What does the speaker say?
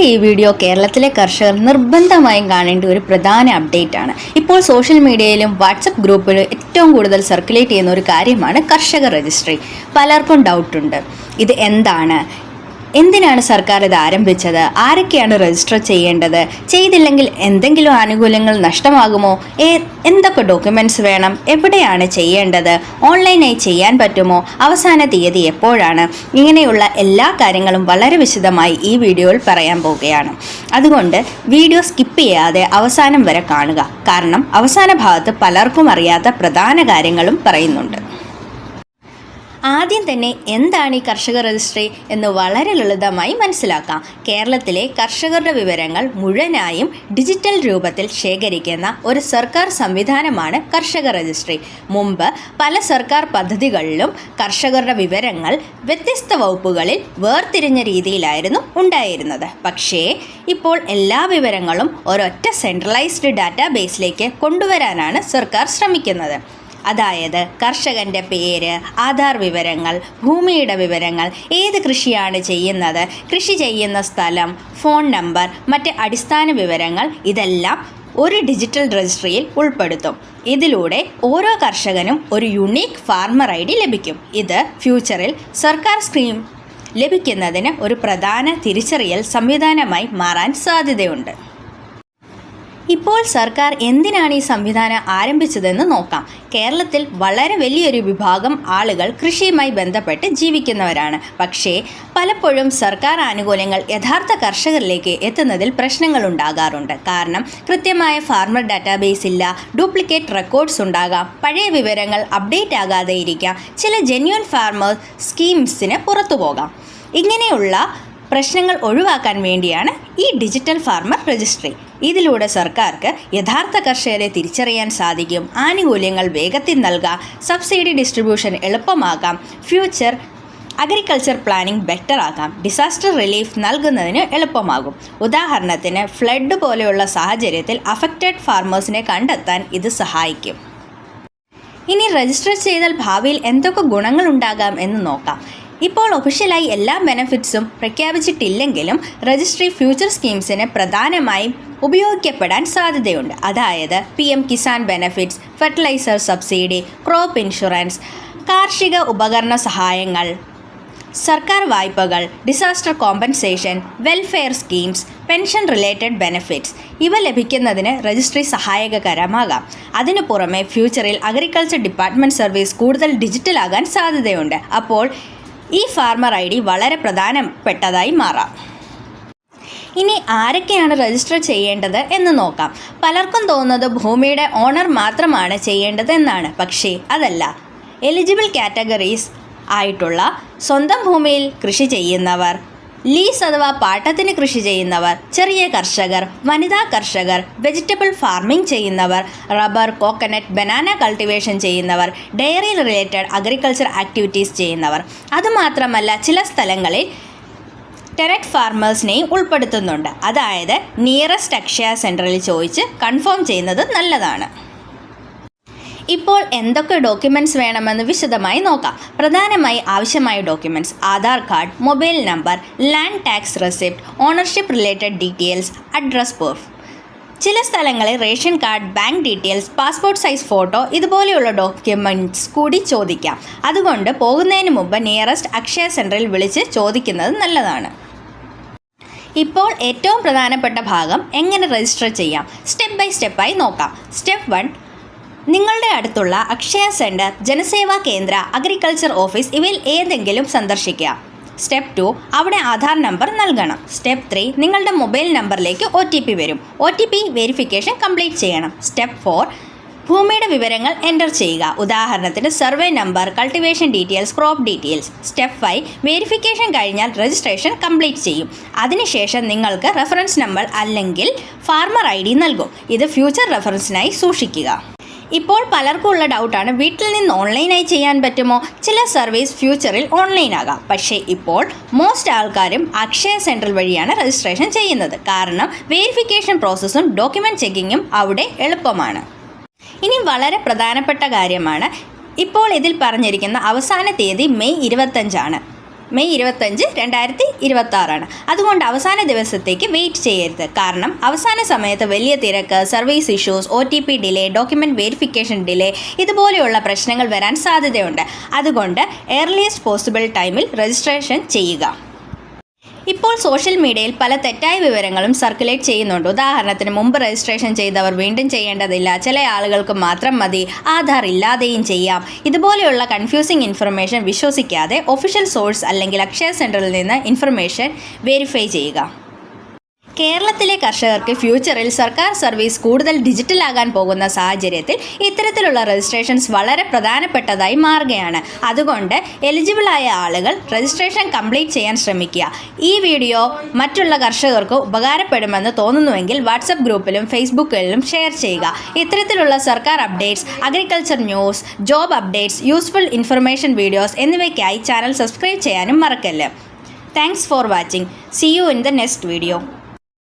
ഈ വീഡിയോ കേരളത്തിലെ കർഷകർ നിർബന്ധമായും കാണേണ്ട ഒരു പ്രധാന അപ്ഡേറ്റ് ആണ്. ഇപ്പോൾ സോഷ്യൽ മീഡിയയിലും വാട്സപ്പ് ഗ്രൂപ്പിലും ഏറ്റവും കൂടുതൽ സർക്കുലേറ്റ് ചെയ്യുന്ന ഒരു കാര്യമാണ് കർഷക രജിസ്ട്രി. പലർക്കും ഡൗട്ടുണ്ട്, ഇത് എന്താണ്, എന്തിനാണ് സർക്കാർ ഇത് ആരംഭിച്ചത്, ആരൊക്കെയാണ് രജിസ്റ്റർ ചെയ്യേണ്ടത്, ചെയ്തില്ലെങ്കിൽ എന്തെങ്കിലും ആനുകൂല്യങ്ങൾ നഷ്ടമാകുമോ, എന്തൊക്കെ ഡോക്യുമെൻറ്റ്സ് വേണം, എവിടെയാണ് ചെയ്യേണ്ടത്, ഓൺലൈനായി ചെയ്യാൻ പറ്റുമോ, അവസാന തീയതി എപ്പോഴാണ്, ഇങ്ങനെയുള്ള എല്ലാ കാര്യങ്ങളും വളരെ വിശദമായി ഈ വീഡിയോയിൽ പറയാൻ പോവുകയാണ്. അതുകൊണ്ട് വീഡിയോ സ്കിപ്പ് ചെയ്യാതെ അവസാനം വരെ കാണുക. കാരണം അവസാന ഭാഗത്ത് പലർക്കും അറിയാത്ത പ്രധാന കാര്യങ്ങളും പറയുന്നുണ്ട്. ആദ്യം തന്നെ എന്താണ് ഈ കർഷക രജിസ്ട്രി എന്ന് വളരെ ലളിതമായി മനസ്സിലാക്കാം. കേരളത്തിലെ കർഷകരുടെ വിവരങ്ങൾ മുഴുവനായും ഡിജിറ്റൽ രൂപത്തിൽ ശേഖരിക്കുന്ന ഒരു സർക്കാർ സംവിധാനമാണ് കർഷക രജിസ്ട്രി. മുമ്പ് പല സർക്കാർ പദ്ധതികളിലും കർഷകരുടെ വിവരങ്ങൾ വ്യത്യസ്ത വകുപ്പുകളിൽ വേർതിരിഞ്ഞ രീതിയിലായിരുന്നു ഉണ്ടായിരുന്നത്. പക്ഷേ ഇപ്പോൾ എല്ലാ വിവരങ്ങളും ഒരൊറ്റ സെൻട്രലൈസ്ഡ് ഡാറ്റാബേസിലേക്ക് കൊണ്ടുവരാനാണ് സർക്കാർ ശ്രമിക്കുന്നത്. അതായത് കർഷകൻ്റെ പേര്, ആധാർ വിവരങ്ങൾ, ഭൂമിയുടെ വിവരങ്ങൾ, ഏത് കൃഷിയാണ് ചെയ്യുന്നത്, കൃഷി ചെയ്യുന്ന സ്ഥലം, ഫോൺ നമ്പർ, മറ്റ് അടിസ്ഥാന വിവരങ്ങൾ ഇതെല്ലാം ഒരു ഡിജിറ്റൽ രജിസ്ട്രിയിൽ ഉൾപ്പെടുത്തും. ഇതിലൂടെ ഓരോ കർഷകനും ഒരു യുണീക്ക് ഫാർമർ ID ലഭിക്കും. ഇത് ഫ്യൂച്ചറിൽ സർക്കാർ സ്കീം ലഭിക്കുന്നതിന് ഒരു പ്രധാന തിരിച്ചറിയൽ സംവിധാനമായി മാറാൻ സാധ്യതയുണ്ട്. ഇപ്പോൾ സർക്കാർ എന്തിനാണ് ഈ സംവിധാനം ആരംഭിച്ചതെന്ന് നോക്കാം. കേരളത്തിൽ വളരെ വലിയൊരു വിഭാഗം ആളുകൾ കൃഷിയുമായി ബന്ധപ്പെട്ട് ജീവിക്കുന്നവരാണ്. പക്ഷേ പലപ്പോഴും സർക്കാർ ആനുകൂല്യങ്ങൾ യഥാർത്ഥ കർഷകരിലേക്ക് എത്തുന്നതിൽ പ്രശ്നങ്ങൾ ഉണ്ടാകാറുണ്ട്. കാരണം കൃത്യമായ ഫാർമർ ഡാറ്റാബേസ് ഇല്ല, ഡ്യൂപ്ലിക്കേറ്റ് റെക്കോർഡ്സ് ഉണ്ടാകാം, പഴയ വിവരങ്ങൾ അപ്ഡേറ്റ് ആകാതെ ഇരിക്കാം, ചില ജെന്യുവൻ ഫാർമർ സ്കീംസിന് പുറത്തു പോകാം. ഇങ്ങനെയുള്ള പ്രശ്നങ്ങൾ ഒഴിവാക്കാൻ വേണ്ടിയാണ് ഈ ഡിജിറ്റൽ ഫാർമർ രജിസ്ട്രി. ഇതിലൂടെ സർക്കാർക്ക് യഥാർത്ഥ കർഷകരെ തിരിച്ചറിയാൻ സാധിക്കും, ആനുകൂല്യങ്ങൾ വേഗത്തിൽ നൽകാം, സബ്സിഡി ഡിസ്ട്രിബ്യൂഷൻ എളുപ്പമാക്കാം, ഫ്യൂച്ചർ അഗ്രികൾച്ചർ പ്ലാനിംഗ് ബെറ്റർ ആക്കാം, ഡിസാസ്റ്റർ റിലീഫ് നൽകുന്നതിന് എളുപ്പമാകും. ഉദാഹരണത്തിന് ഫ്ലഡ് പോലെയുള്ള സാഹചര്യത്തിൽ അഫക്റ്റഡ് ഫാർമേഴ്സിനെ കണ്ടെത്താൻ ഇത് സഹായിക്കും. ഇനി രജിസ്റ്റർ ചെയ്താൽ ഭാവിയിൽ എന്തൊക്കെ ഗുണങ്ങൾ ഉണ്ടാകാം എന്ന് നോക്കാം. ഇപ്പോൾ ഒഫീഷ്യലായി എല്ലാ ബെനിഫിറ്റ്സും പ്രഖ്യാപിച്ചിട്ടില്ലെങ്കിലും രജിസ്ട്രി ഫ്യൂച്ചർ സ്കീംസിന് പ്രധാനമായും ഉപയോഗിക്കപ്പെടാൻ സാധ്യതയുണ്ട്. അതായത് PM Kisan benefits, fertiliser subsidy, crop insurance, കാർഷിക ഉപകരണ സഹായങ്ങൾ, സർക്കാർ വായ്പകൾ, disaster compensation, welfare schemes, pension related benefits ഇവ ലഭിക്കുന്നതിന് രജിസ്ട്രി സഹായകരമാകാം. അതിനു പുറമെ ഫ്യൂച്ചറിൽ അഗ്രികൾച്ചർ ഡിപ്പാർട്ട്മെൻറ്റ് സർവീസ് കൂടുതൽ ഡിജിറ്റലാകാൻ സാധ്യതയുണ്ട്. അപ്പോൾ ഈ ഫാർമർ ID വളരെ പ്രധാനപ്പെട്ടതായി മാറാം. ഇനി ആരൊക്കെയാണ് രജിസ്റ്റർ ചെയ്യേണ്ടത് എന്ന് നോക്കാം. പലർക്കും തോന്നുന്നത് ഭൂമിയുടെ ഓണർ മാത്രമാണ് ചെയ്യേണ്ടത് എന്നാണ്. പക്ഷേ അതല്ല. എലിജിബിൾ കാറ്റഗറീസ് ആയിട്ടുള്ള സ്വന്തം ഭൂമിയിൽ കൃഷി ചെയ്യുന്നവർ, ലീസ് അഥവാ പാട്ടത്തിന് കൃഷി ചെയ്യുന്നവർ, ചെറിയ കർഷകർ, വനിതാ കർഷകർ, വെജിറ്റബിൾ ഫാർമിംഗ് ചെയ്യുന്നവർ, റബ്ബർ, കോക്കനട്ട്, ബനാന കൾട്ടിവേഷൻ ചെയ്യുന്നവർ, ഡയറി റിലേറ്റഡ് അഗ്രികൾച്ചർ ആക്ടിവിറ്റീസ് ചെയ്യുന്നവർ. അതുമാത്രമല്ല ചില സ്ഥലങ്ങളിൽ ടെനറ്റ് ഫാർമേഴ്സിനെയും ഉൾപ്പെടുത്തുന്നുണ്ട്. അതായത് നിയറസ്റ്റ് അക്ഷയ സെൻറ്ററിൽ ചോദിച്ച് കൺഫേം ചെയ്യുന്നത് നല്ലതാണ്. ഇപ്പോൾ എന്തൊക്കെ ഡോക്യുമെൻറ്റ്സ് വേണമെന്ന് വിശദമായി നോക്കാം. പ്രധാനമായി ആവശ്യമായ documents: Aadhaar card, mobile number, land tax receipt, ownership related details, address proof. ചില സ്ഥലങ്ങളിൽ ration card, bank details, passport size photo ഇതുപോലെയുള്ള ഡോക്യുമെൻറ്റ്സ് കൂടി ചോദിക്കാം. അതുകൊണ്ട് പോകുന്നതിന് മുമ്പ് നിയറസ്റ്റ് അക്ഷയ സെൻറ്ററിൽ വിളിച്ച് ചോദിക്കുന്നത് നല്ലതാണ്. ഇപ്പോൾ ഏറ്റവും പ്രധാനപ്പെട്ട ഭാഗം എങ്ങനെ രജിസ്റ്റർ ചെയ്യാം. സ്റ്റെപ്പ് ബൈ സ്റ്റെപ്പായി നോക്കാം. സ്റ്റെപ്പ് 1, നിങ്ങളുടെ അടുത്തുള്ള അക്ഷയ സെൻറ്റർ, ജനസേവാ കേന്ദ്ര, അഗ്രികൾച്ചർ ഓഫീസ് ഇവയിൽ ഏതെങ്കിലും സന്ദർശിക്കുക. സ്റ്റെപ്പ് 2, അവിടെ ആധാർ നമ്പർ നൽകണം. സ്റ്റെപ്പ് 3, നിങ്ങളുടെ മൊബൈൽ നമ്പറിലേക്ക് OTP വരും. OTP വെരിഫിക്കേഷൻ കംപ്ലീറ്റ് ചെയ്യണം. സ്റ്റെപ്പ് 4, ഭൂമിയുടെ വിവരങ്ങൾ എൻ്റർ ചെയ്യുക. ഉദാഹരണത്തിന് survey number, cultivation details, crop details. Step 5, verification കഴിഞ്ഞാൽ രജിസ്ട്രേഷൻ കംപ്ലീറ്റ് ചെയ്യും. അതിനുശേഷം നിങ്ങൾക്ക് റെഫറൻസ് നമ്പർ അല്ലെങ്കിൽ ഫാർമർ ID നൽകും. ഇത് ഫ്യൂച്ചർ റെഫറൻസിനായി സൂക്ഷിക്കുക. ഇപ്പോൾ പലർക്കും ഉള്ള ഡൗട്ടാണ്, വീട്ടിൽ നിന്ന് ഓൺലൈനായി ചെയ്യാൻ പറ്റുമോ? ചില സർവീസ് ഫ്യൂച്ചറിൽ ഓൺലൈൻ ആകാം. പക്ഷേ ഇപ്പോൾ മോസ്റ്റ് ആൾക്കാരും അക്ഷയ സെൻട്രൽ വഴിയാണ് രജിസ്ട്രേഷൻ ചെയ്യുന്നത്. കാരണം വെരിഫിക്കേഷൻ പ്രോസസ്സും ഡോക്യുമെൻറ്റ് ചെക്കിങ്ങും അവിടെ എളുപ്പമാണ്. ഇനി വളരെ പ്രധാനപ്പെട്ട കാര്യമാണ്, ഇപ്പോൾ ഇതിൽ പറഞ്ഞിരിക്കുന്ന അവസാന തീയതി മെയ് 25 ആണ്. മെയ് 25, 2026. അതുകൊണ്ട് അവസാന ദിവസത്തേക്ക് വെയിറ്റ് ചെയ്യരുത്. കാരണം അവസാന സമയത്ത് വലിയ തിരക്ക്, service issues, OTP delay, document verification delay ഇതുപോലെയുള്ള പ്രശ്നങ്ങൾ വരാൻ സാധ്യതയുണ്ട്. അതുകൊണ്ട് ഏർലിയസ്റ്റ് പോസിബിൾ ടൈമിൽ രജിസ്ട്രേഷൻ ചെയ്യുക. ഇപ്പോൾ സോഷ്യൽ മീഡിയയിൽ പല തെറ്റായ വിവരങ്ങളും സർക്കുലേറ്റ് ചെയ്യുന്നുണ്ട്. ഉദാഹരണത്തിന് മുമ്പ് രജിസ്ട്രേഷൻ ചെയ്തവർ വീണ്ടും ചെയ്യേണ്ടതില്ല, ചില ആളുകൾക്ക് മാത്രം മതി, ആധാർ ഇല്ലാതെയും ചെയ്യാം. ഇതുപോലെയുള്ള കൺഫ്യൂസിംഗ് ഇൻഫർമേഷൻ വിശ്വസിക്കാതെ ഒഫീഷ്യൽ സോഴ്സ് അല്ലെങ്കിൽ അക്ഷയ സെൻറ്ററിൽ നിന്ന് ഇൻഫർമേഷൻ വെരിഫൈ ചെയ്യുക. കേരളത്തിലെ കർഷകർക്ക് ഫ്യൂച്ചറിൽ സർക്കാർ സർവീസ് കൂടുതൽ ഡിജിറ്റലാകാൻ പോകുന്ന സാഹചര്യത്തിൽ ഇത്തരത്തിലുള്ള രജിസ്ട്രേഷൻസ് വളരെ പ്രധാനപ്പെട്ടതായി മാറുകയാണ്. അതുകൊണ്ട് എലിജിബിളായ ആളുകൾ രജിസ്ട്രേഷൻ കംപ്ലീറ്റ് ചെയ്യാൻ ശ്രമിക്കുക. ഈ വീഡിയോ മറ്റുള്ള കർഷകർക്ക് ഉപകാരപ്പെടുമെന്ന് തോന്നുന്നുവെങ്കിൽ വാട്സപ്പ് ഗ്രൂപ്പിലും ഫേസ്ബുക്കിലും ഷെയർ ചെയ്യുക. ഇത്തരത്തിലുള്ള സർക്കാർ updates, agriculture news, job updates, useful information videos എന്നിവയ്ക്കായി ചാനൽ സബ്സ്ക്രൈബ് ചെയ്യാനും മറക്കല്ല്. Thanks for watching. See you in the next video.